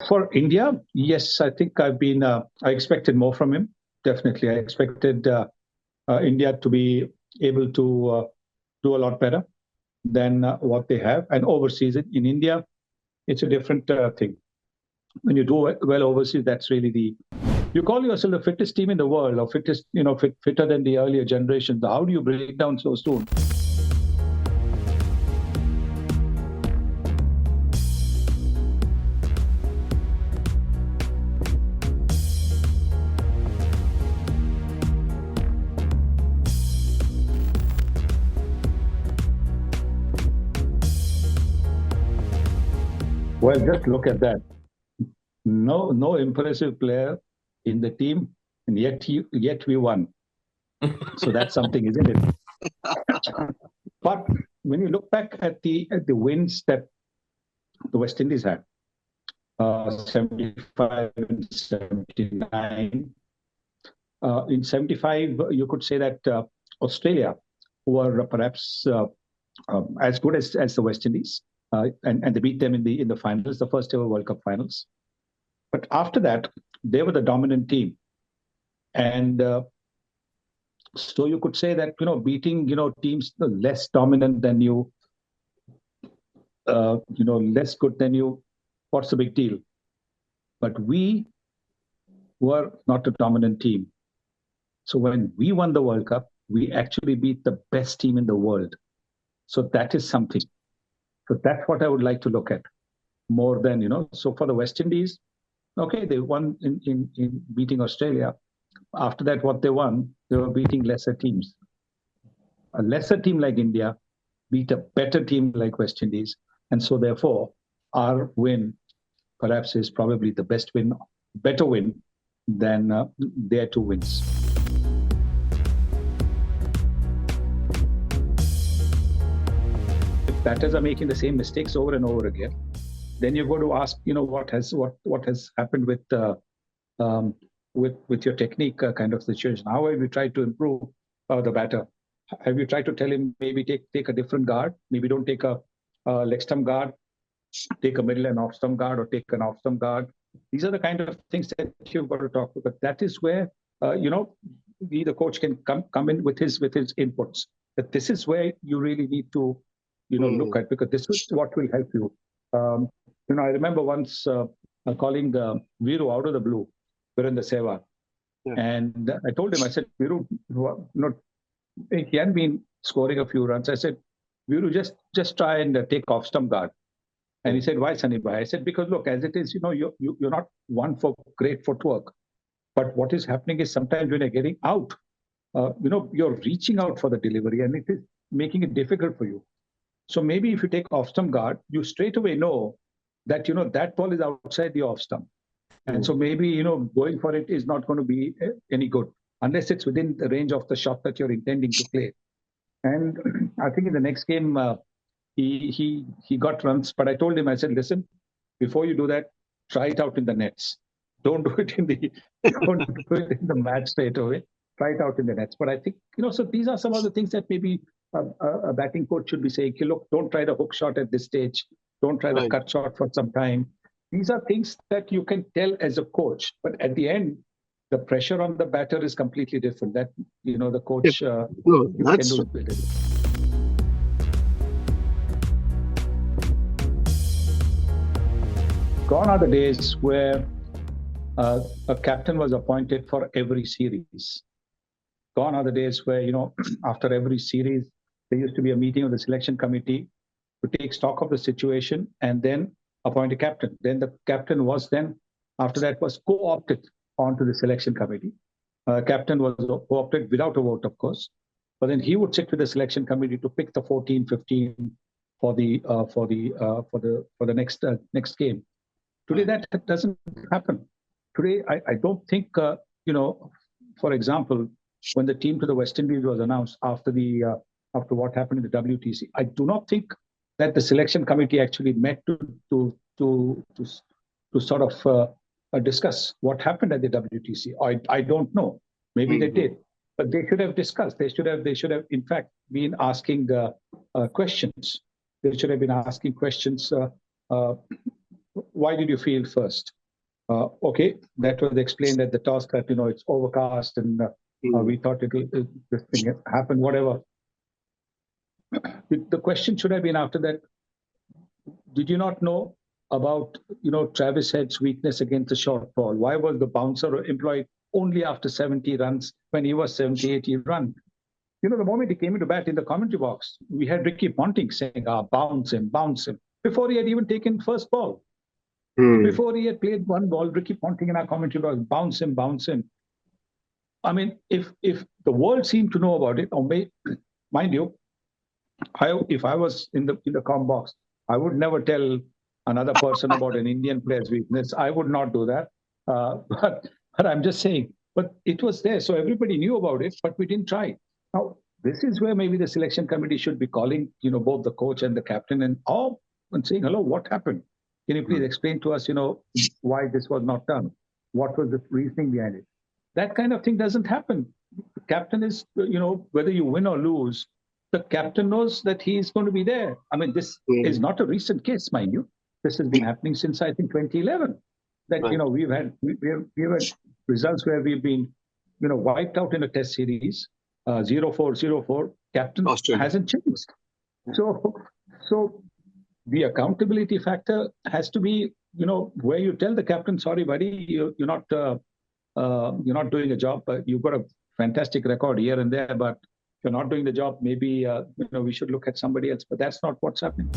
For India, yes, I think I expected more from him. Definitely. I expected India to be able to do a lot better than what they have. And overseas, in India, it's a different thing. When you do well overseas, that's really you call yourself the fittest team in the world, or fittest, fitter than the earlier generations. How do you break down so soon? Well, just look at that. No impressive player in the team, and yet we won. So that's something, isn't it? But when you look back at the wins that the West Indies had, 75 and 79. In 75, you could say that Australia were perhaps as good as the West Indies, and they beat them in the finals, the first ever World Cup finals. But after that, they were the dominant team, and so you could say that beating teams less dominant than you, less good than you, what's the big deal? But we were not a dominant team. So when we won the World Cup, we actually beat the best team in the world. So that is something. So that's what I would like to look at more than, So for the West Indies, okay, they won in beating Australia. After that, what they won, they were beating lesser teams. A lesser team like India beat a better team like West Indies. And so therefore, our win perhaps is probably the best win, better win than their two wins. If batters are making the same mistakes over and over again, then you're going to ask, what has happened with your technique kind of situation? How have you tried to improve the batter? Have you tried to tell him maybe take a different guard? Maybe don't take a leg stump guard, take a middle and off stump guard, or take an off stump guard. These are the kind of things that you've got to talk about. But that is where the coach can come in with his inputs. But this is where you really need to look at, because this is what will help you. I remember once calling Viru out of the blue, Virendra Sehwag, and I told him, I said, Viru, he hadn't been scoring a few runs. I said, Viru, just try and take off stump guard. And he said, why, Sunny Bhai? I said, because look, as it is, you're not one for great footwork. But what is happening is sometimes when you're getting out, you're reaching out for the delivery, and it is making it difficult for you. So maybe if you take off stump guard, you straight away know that, that ball is outside the off stump. And so maybe, going for it is not going to be any good unless it's within the range of the shot that you're intending to play. And I think in the next game, he got runs, but I told him, I said, listen, before you do that, try it out in the nets. Don't do it in the match straight away. Try it out in the nets. But I think, so these are some of the things that maybe a batting coach should be saying, look, don't try the hook shot at this stage. Don't try the cut shot for some time. These are things that you can tell as a coach. But at the end, the pressure on the batter is completely different. That, the coach can do it better. Gone are the days where a captain was appointed for every series. Gone are the days where, after every series, there used to be a meeting of the selection committee to take stock of the situation and then appoint a captain. Then the captain was after that, was co-opted onto the selection committee. Captain was co-opted without a vote, of course. But then he would sit with the selection committee to pick the 14, 15 for the next game. Today, that doesn't happen. Today, I don't think, for example, when the team to the West Indies was announced after what happened in the WTC, I do not think that the selection committee actually met to sort of discuss what happened at the WTC. I don't know. Maybe they did, but they should have discussed. They should have, in fact, been asking questions. They should have been asking questions. why did you field first? Okay, that was explained at the toss that it's overcast and we thought this thing happened, whatever. The question should have been after that. Did you not know about Travis Head's weakness against the short ball? Why was the bouncer employed only after 70 runs when he was 70, 80 run? The moment he came into bat in the commentary box, we had Ricky Ponting saying, bounce him, before he had even taken first ball. Before he had played one ball, Ricky Ponting in our commentary box, bounce him. I mean, if the world seemed to know about it, or mind you, if I was in the com box, I would never tell another person about an Indian player's weakness. I would not do that. But I'm just saying, but it was there. So everybody knew about it, but we didn't try. Now, this is where maybe the selection committee should be calling, both the coach and the captain and saying, hello, what happened? Can you please explain to us, why this was not done? What was the reasoning behind it? That kind of thing doesn't happen. The captain is, whether you win or lose, the captain knows that he is going to be there. I mean, this is not a recent case, mind you. This has been happening since, I think, 2011. That, we've had results where we've been, wiped out in a test series, 0-4, 0-4. Captain hasn't changed. So the accountability factor has to be, where you tell the captain, sorry, buddy, you're not doing a job. You've got a fantastic record here and there, but if you're not doing the job, maybe we should look at somebody else. But that's not what's happening.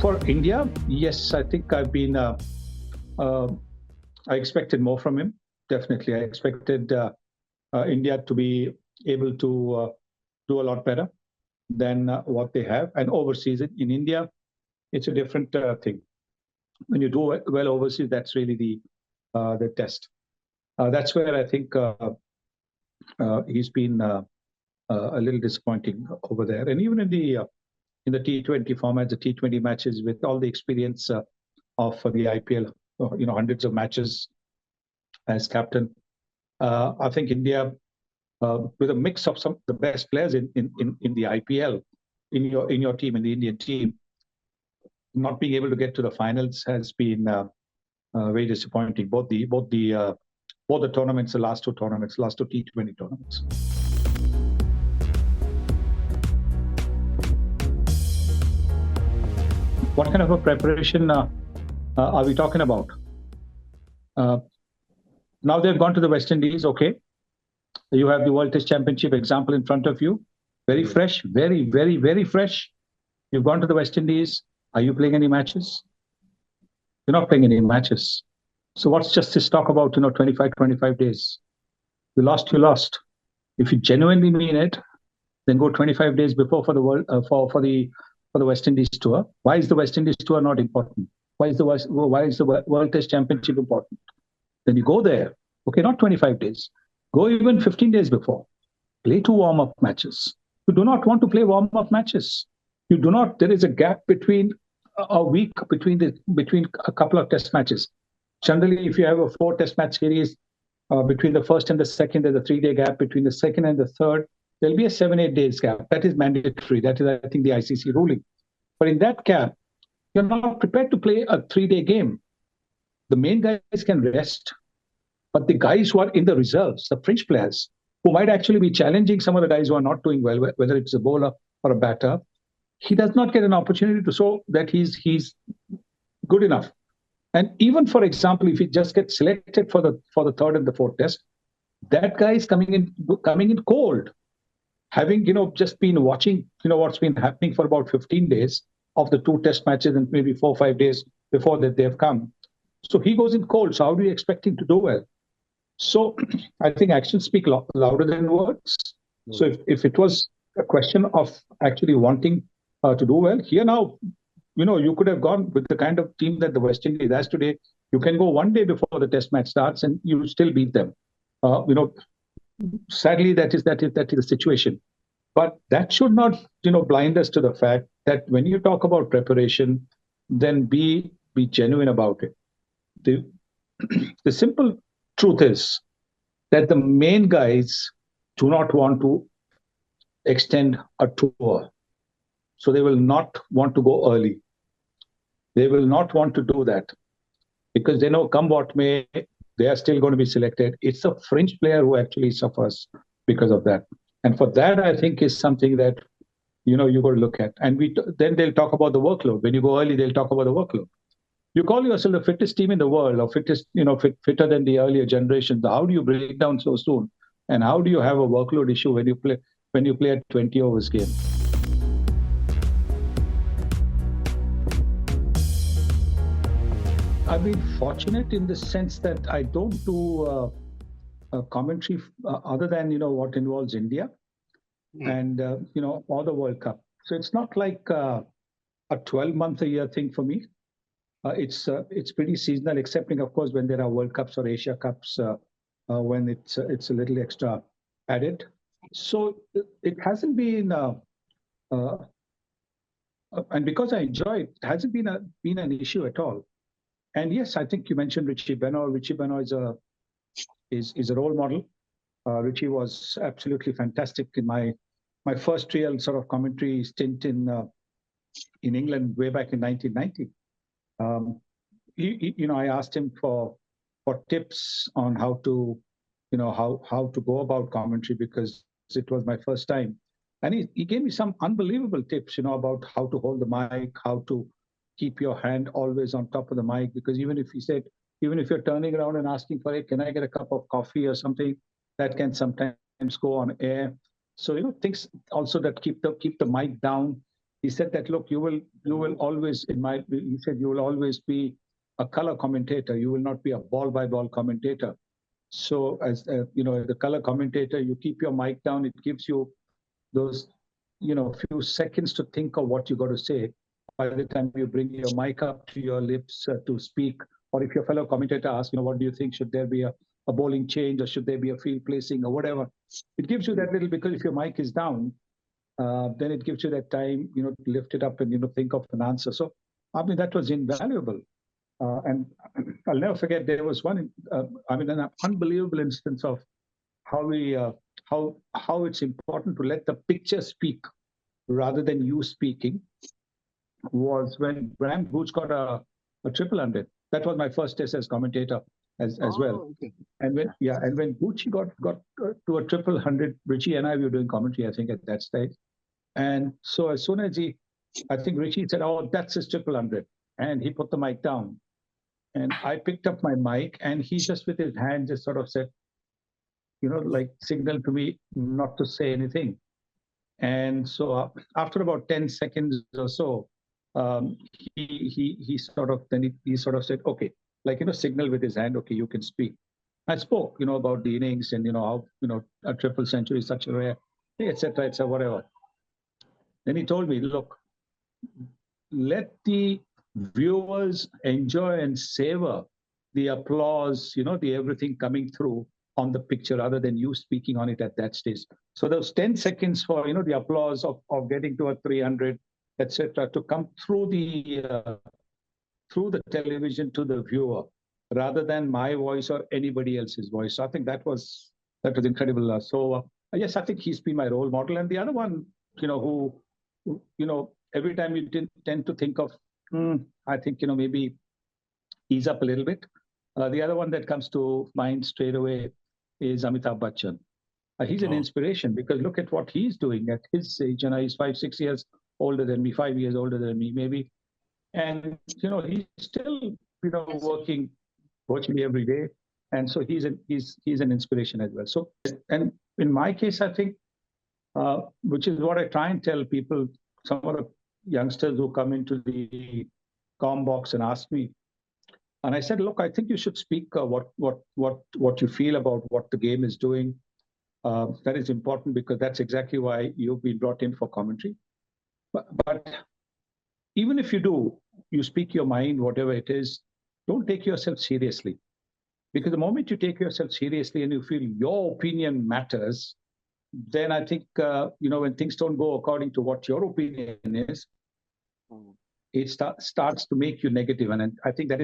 For India, yes, I think I've been. I expected more from him. Definitely, I expected India to be able to do a lot better than what they have. And overseas, in India, it's a different thing. When you do well overseas, that's really the test. That's where I think he's been a little disappointing over there. And even in the T20 format, the T20 matches, with all the experience of the IPL, hundreds of matches as captain, I think India, with a mix of some of the best players in the IPL, in your team, in the Indian team, not being able to get to the finals has been very disappointing. Both the tournaments, the last two T20 tournaments. What kind of a preparation are we talking about? Now they've gone to the West Indies. Okay, you have the World Test Championship example in front of you. Very fresh, very, very, very fresh. You've gone to the West Indies. Are you playing any matches? You're not playing any matches. So what's just this talk about, 25 days? You lost. If you genuinely mean it, then go 25 days before for the world for the West Indies tour. Why is the West Indies tour not important? Why is the World Test Championship important? Then you go there. Okay, not 25 days. Go even 15 days before. Play 2 warm-up matches. You do not want to play warm-up matches. You do not. There is a gap between a week between a couple of test matches. Generally, if you have a 4 test match series, between the first and the second, there's a 3-day gap. Between the second and the third, there'll be a 7-8 days gap. That is mandatory. That is, I think, the ICC ruling. But in that gap, you're not prepared to play a 3-day game. The main guys can rest, but the guys who are in the reserves, the fringe players, who might actually be challenging some of the guys who are not doing well, whether it's a bowler or a batter, he does not get an opportunity to show that he's good enough. And even, for example, if he just gets selected for the third and the fourth test, that guy is coming in cold, having just been watching what's been happening for about 15 days of the 2 test matches and maybe 4 or 5 days before that they have come. So he goes in cold. So how do you expect him to do well? So I think actions speak louder than words. So if it was a question of actually wanting to do well, here now, you could have gone with the kind of team that the West Indies has today. You can go 1 day before the test match starts and you still beat them. Sadly, that is the situation. But that should not, blind us to the fact that when you talk about preparation, then be genuine about it. The simple truth is that the main guys do not want to extend a tour. So they will not want to go early. They will not want to do that because they know come what may, they are still going to be selected. It's a fringe player who actually suffers because of that. And for that, I think is something that, you got to look at. And then they'll talk about the workload. When you go early, they'll talk about the workload. You call yourself the fittest team in the world, or fittest, fitter than the earlier generations. How do you break down so soon? And how do you have a workload issue when you play a 20 overs game? I've been fortunate in the sense that I don't do commentary other than what involves India and or the World Cup. So it's not like a 12-month a year thing for me. It's pretty seasonal, excepting of course when there are World Cups or Asia Cups when it's a little extra added. So it hasn't been, and because I enjoy it, it hasn't been an issue at all. And yes, I think you mentioned Richie Benaud. Richie Benaud is a role model. Richie was absolutely fantastic in my first real sort of commentary stint in England way back in 1990. I asked him for tips on how to go about commentary because it was my first time, and he gave me some unbelievable tips, about how to hold the mic, how to keep your hand always on top of the mic, because even if you're turning around and asking for it, can I get a cup of coffee or something, that can sometimes go on air. So things also that keep the mic down. He said that, look, you will always, he said, you will always be a color commentator. You will not be a ball by ball commentator. So as the color commentator, you keep your mic down. It gives you those, few seconds to think of what you got to say. By the time you bring your mic up to your lips to speak, or if your fellow commentator asks, what do you think? Should there be a bowling change, or should there be a field placing, or whatever? It gives you that little, because if your mic is down, then it gives you that time, to lift it up and, think of an answer. So, I mean, that was invaluable. And I'll never forget, there was one, an unbelievable instance of how it's important to let the picture speak rather than you speaking, was when Graham Gooch got a 100. That was my first test as commentator as well. Okay. And when Gucci got to a 100, Richie and I were doing commentary, I think, at that stage. And so as soon as I think Richie said, "Oh, that's his 100," and he put the mic down. And I picked up my mic, and he just with his hand just sort of said, like signaled to me not to say anything. And so after about 10 seconds or so, he sort of said, "Okay," like, signal with his hand, "Okay, you can speak." I spoke, about the innings and, how, a triple century is such a rare, etc., whatever. Then he told me, "Look, let the viewers enjoy and savor the applause, the everything coming through on the picture rather than you speaking on it at that stage." So those 10 seconds for, the applause of getting to a 300, etc., to come through the television to the viewer rather than my voice or anybody else's voice. So I think that was incredible. Yes, I think he's been my role model. And the other one, who every time you tend to think of, I think, maybe ease up a little bit. The other one that comes to mind straight away is Amitabh Bachchan. He's an inspiration, because look at what he's doing at his age. He's 5-6 years older than me, 5 years older than me, maybe. And, he's still, working virtually every day. And so he's an inspiration as well. So, and in my case, I think, which is what I try and tell people, some of the youngsters who come into the comm box and ask me, and I said, "Look, I think you should speak what you feel about what the game is doing. That is important, because that's exactly why you've been brought in for commentary. But even if you speak your mind, whatever it is, don't take yourself seriously. Because the moment you take yourself seriously and you feel your opinion matters, then I think, when things don't go according to what your opinion is, it starts to make you negative. And I think that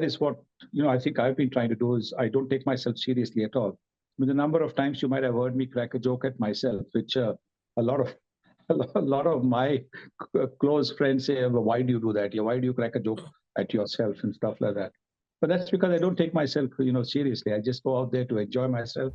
is what, I think I've been trying to do, is I don't take myself seriously at all. I mean, the number of times you might have heard me crack a joke at myself, which a lot of a lot of my close friends say, "Well, why do you do that? Yeah, why do you crack a joke at yourself and stuff like that?" But that's because I don't take myself, seriously. I just go out there to enjoy myself